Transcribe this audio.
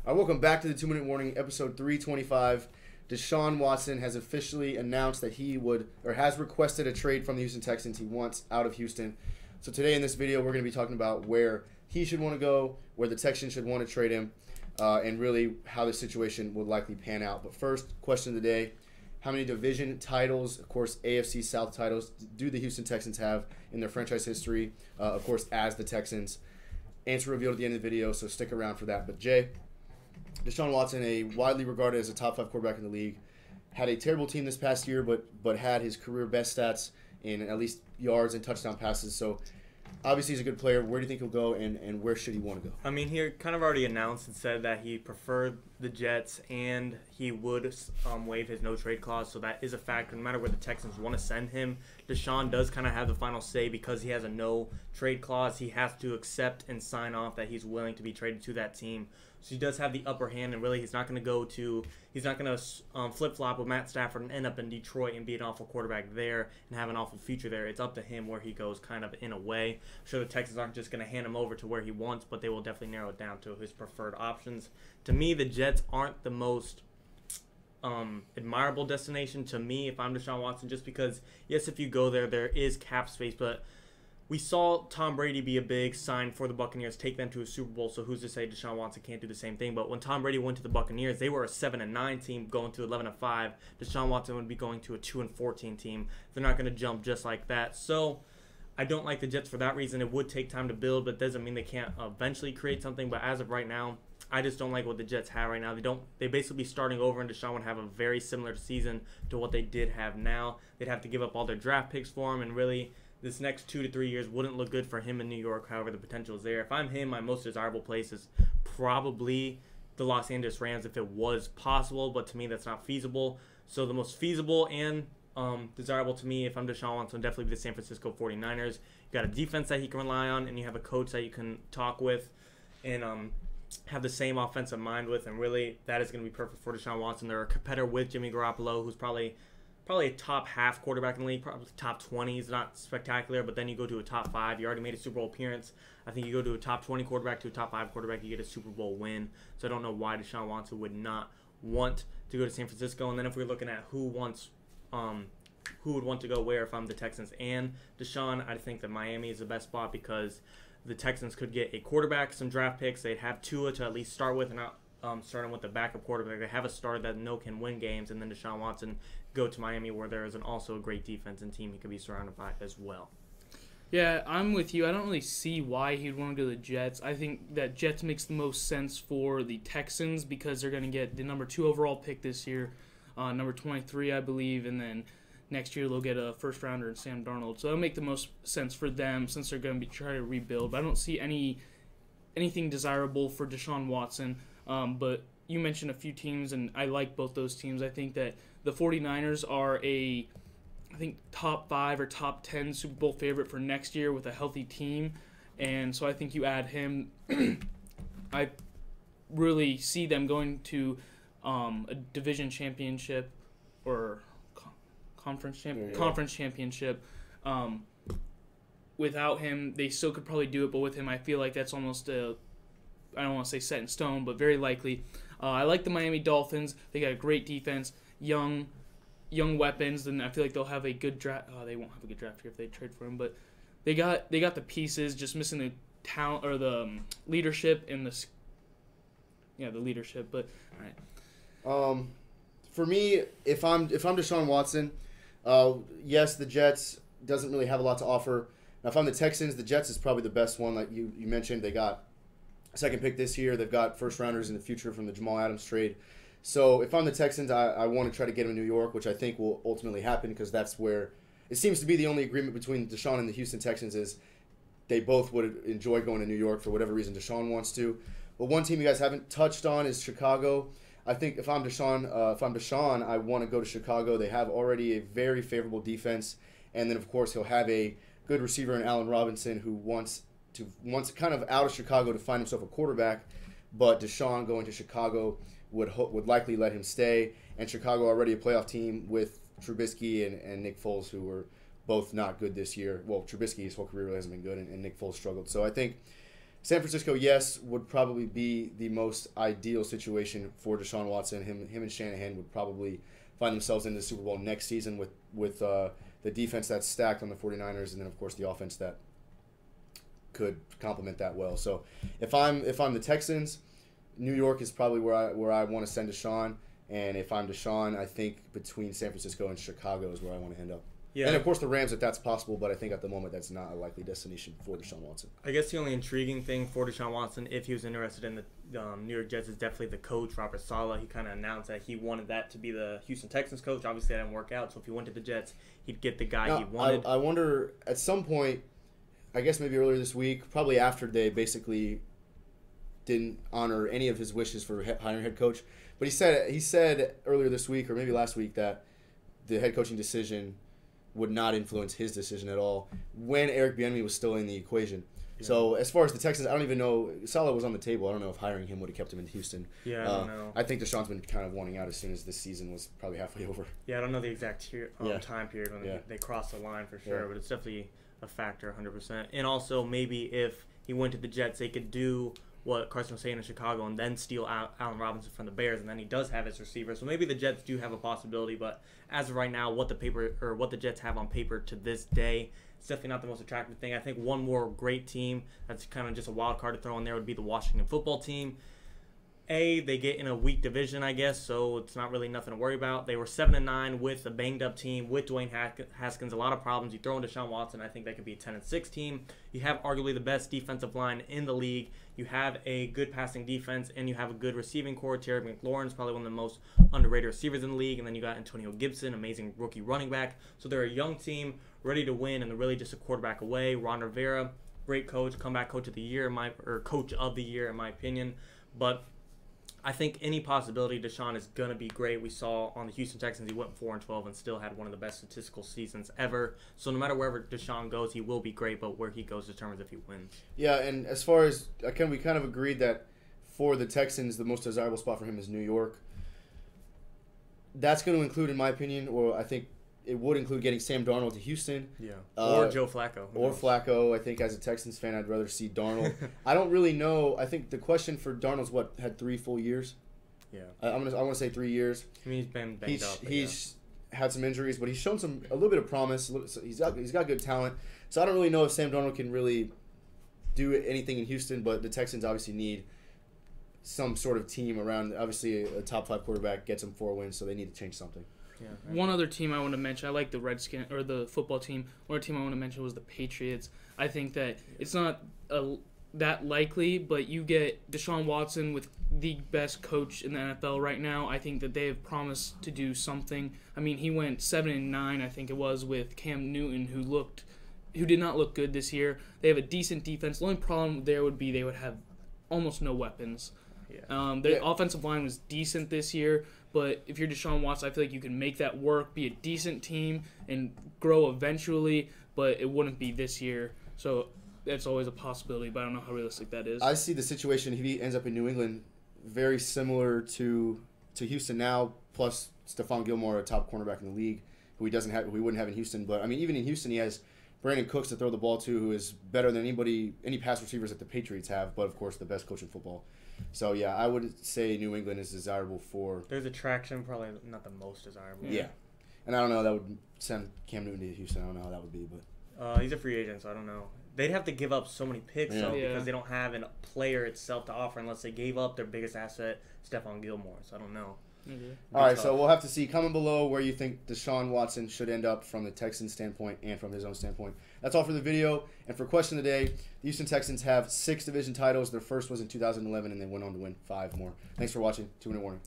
Welcome back to the 2-Minute Warning, episode 325. Deshaun Watson has officially announced that he has requested a trade from the Houston Texans. He wants out of Houston. So today in this video, we're going to be talking about where he should want to go, where the Texans should want to trade him, and really how the situation would likely pan out. But first, question of the day: how many division titles, of course, AFC South titles, do the Houston Texans have in their franchise history? Of course, as the Texans. Answer revealed at the end of the video, so stick around for that. But Jay, Deshaun Watson, a widely regarded as a top 5 quarterback in the league, had a terrible team this past year, but had his career best stats in at least yards and touchdown passes. So obviously he's a good player. Where do you think he'll go, and where should he want to go? I mean, he kind of already announced and said that he preferred the Jets and he would waive his no-trade clause, so that is a factor. No matter where the Texans want to send him, Deshaun does kind of have the final say because he has a no-trade clause. He has to accept and sign off that he's willing to be traded to that team. So he does have the upper hand, and really he's not going to flip-flop with Matt Stafford and end up in Detroit and be an awful quarterback there and have an awful future there. It's up to him where he goes, kind of in a way. I'm sure the Texans aren't just going to hand him over to where he wants, but they will definitely narrow it down to his preferred options. To me, the Jets aren't the most admirable destination to me if I'm Deshaun Watson, just because, yes, if you go there, there is cap space, but we saw Tom Brady be a big sign for the Buccaneers, take them to a Super Bowl, so who's to say Deshaun Watson can't do the same thing? But when Tom Brady went to the Buccaneers, they were a 7-9 team going to 11-5. Deshaun Watson would be going to a 2-14 team. They're not going to jump just like that. So I don't like the Jets for that reason. It would take time to build, but doesn't mean they can't eventually create something. But as of right now, I just don't like what the Jets have right now. They basically be starting over, and Deshaun would have a very similar season to what they did have now. They'd have to give up all their draft picks for him, and really this next 2 to 3 years wouldn't look good for him in New York. However, the potential is there. If I'm him, my most desirable place is probably the Los Angeles Rams if it was possible, but to me that's not feasible. So the most feasible and desirable to me if I'm Deshaun Watson would definitely be the San Francisco 49ers. You got a defense that he can rely on, and you have a coach that you can talk with and have the same offensive mind with, and really that is going to be perfect for Deshaun Watson. They're a competitor with Jimmy Garoppolo, who's probably a top half quarterback in the league, probably top 20. He's not spectacular, but then you go to a top 5. You already made a Super Bowl appearance. I think you go to a top 20 quarterback to a top 5 quarterback, you get a Super Bowl win. So I don't know why Deshaun Watson would not want to go to San Francisco. And then if we're looking at who would want to go where if I'm the Texans and Deshaun, I think that Miami is the best spot because the Texans could get a quarterback, some draft picks. They'd have Tua to at least start with, and not starting with the backup quarterback. They have a starter that can win games, and then Deshaun Watson go to Miami where there is also a great defense and team he could be surrounded by as well. Yeah, I'm with you. I don't really see why he'd want to go to the Jets. I think that Jets makes the most sense for the Texans because they're going to get the number 2 overall pick this year, number 23, I believe, and then next year they'll get a first-rounder in Sam Darnold. So that'll make the most sense for them since they're going to be trying to rebuild. But I don't see anything desirable for Deshaun Watson. But you mentioned a few teams, and I like both those teams. I think that the 49ers are top 5 or top 10 Super Bowl favorite for next year with a healthy team. And so I think you add him. I really see them going to a division championship or conference championship. Without him, they still could probably do it, but with him, I feel like that's almost I don't want to say set in stone, but very likely. I like the Miami Dolphins. They got a great defense, young weapons, and I feel like they'll have a good draft. They won't have a good draft here if they trade for him, but they got the pieces, just missing the talent or the leadership in the leadership. But all right. For me, if I'm Deshaun Watson, yes, the Jets doesn't really have a lot to offer. Now, if I'm the Texans, the Jets is probably the best one. Like you mentioned, they got second pick this year. They've got first rounders in the future from the Jamal Adams trade. So if I'm the Texans, I want to try to get him in New York, which I think will ultimately happen because that's where it seems to be the only agreement between Deshaun and the Houston Texans is they both would enjoy going to New York for whatever reason Deshaun wants to. But one team you guys haven't touched on is Chicago. I think if I'm Deshaun, I want to go to Chicago. They have already a very favorable defense, and then of course he'll have a good receiver in Allen Robinson who wants kind of out of Chicago to find himself a quarterback. But Deshaun going to Chicago would likely let him stay, and Chicago already a playoff team with Trubisky and Nick Foles, who were both not good this year. Well, Trubisky, his whole career really hasn't been good, and Nick Foles struggled. So I think San Francisco, yes, would probably be the most ideal situation for Deshaun Watson. Him and Shanahan would probably find themselves in the Super Bowl next season with the defense that's stacked on the 49ers, and then of course the offense that could complement that well. So if I'm the Texans, New York is probably where I want to send Deshaun, and if I'm Deshaun, I think between San Francisco and Chicago is where I want to end up. Yeah. And of course the Rams, if that's possible, but I think at the moment that's not a likely destination for Deshaun Watson. I guess the only intriguing thing for Deshaun Watson, if he was interested in the New York Jets, is definitely the coach, Robert Saleh. He kind of announced that he wanted that to be the Houston Texans coach. Obviously, that didn't work out, so if he went to the Jets, he'd get the guy he wanted. I wonder, at some point, I guess maybe earlier this week, probably after they basically didn't honor any of his wishes for hiring head coach, but he said earlier this week, or maybe last week, that the head coaching decision would not influence his decision at all when Eric Bieniemy was still in the equation. Yeah. So as far as the Texans, I don't even know. Saleh was on the table. I don't know if hiring him would have kept him in Houston. Yeah, I don't know. I think Deshaun's been kind of wanting out as soon as this season was probably halfway over. Yeah, I don't know the exact time period when they crossed the line for sure, but it's definitely a factor 100%. And also maybe if he went to the Jets, they could do what Carson was saying in Chicago and then steal Allen Robinson from the Bears, and then he does have his receiver. So maybe the Jets do have a possibility, but as of right now, what the Jets have on paper to this day, it's definitely not the most attractive thing. I think one more great team that's kind of just a wild card to throw in there would be the Washington football team. They get in a weak division, I guess, so it's not really nothing to worry about. They were 7-9 with a banged-up team, with Dwayne Haskins, a lot of problems. You throw in Deshaun Watson, I think they could be a 10-6 team. You have arguably the best defensive line in the league. You have a good passing defense, and you have a good receiving core. Terry McLaurin's probably one of the most underrated receivers in the league, and then you got Antonio Gibson, amazing rookie running back. So they're a young team, ready to win, and they're really just a quarterback away. Ron Rivera, great coach, comeback coach of the year, coach of the year, in my opinion. But I think any possibility Deshaun is going to be great. We saw on the Houston Texans, he went 4-12 and still had one of the best statistical seasons ever. So no matter wherever Deshaun goes, he will be great, but where he goes determines if he wins. Yeah, and as far as we kind of agreed that for the Texans, the most desirable spot for him is New York. That's going to include, in my opinion, or I think it would include getting Sam Darnold to Houston. Yeah. Or Joe Flacco. Or Flacco. I think as a Texans fan, I'd rather see Darnold. I don't really know. I think the question for Darnold's had 3 full years. Yeah. I want to say 3 years. I mean, he's been banged up. He's had some injuries, but he's shown a little bit of promise. He's got good talent. So I don't really know if Sam Darnold can really do anything in Houston, but the Texans obviously need some sort of team around. Obviously, a top 5 quarterback gets them 4 wins, so they need to change something. Yeah. One other team I want to mention, I like the Redskins or the football team. One other team I want to mention was the Patriots. I think that it's not that likely, but you get Deshaun Watson with the best coach in the NFL right now. I think that they have promised to do something. I mean, he went 7-9, I think it was, with Cam Newton, who did not look good this year. They have a decent defense. The only problem there would be they would have almost no weapons. Yeah. Their offensive line was decent this year, but if you're Deshaun Watson, I feel like you can make that work, be a decent team, and grow eventually, but it wouldn't be this year. So that's always a possibility, but I don't know how realistic that is. I see the situation if he ends up in New England very similar to Houston now, plus Stephon Gilmore, a top cornerback in the league, who we wouldn't have in Houston. But I mean, even in Houston, he has Brandon Cooks to throw the ball to, who is better than any pass receivers that the Patriots have, but of course the best coach in football. So yeah, I would say New England is desirable for. There's attraction, probably not the most desirable. Yeah, and I don't know how that would send Cam Newton to Houston. I don't know how that would be, but he's a free agent, so I don't know. They'd have to give up so many picks because they don't have a player itself to offer unless they gave up their biggest asset, Stephon Gilmore. So I don't know. Mm-hmm. All right, so we'll have to see. Comment below where you think Deshaun Watson should end up from the Texans' standpoint and from his own standpoint. That's all for the video. And for question of the day, the Houston Texans have 6 division titles. Their first was in 2011, and they went on to win 5 more. Thanks for watching. 2-minute warning.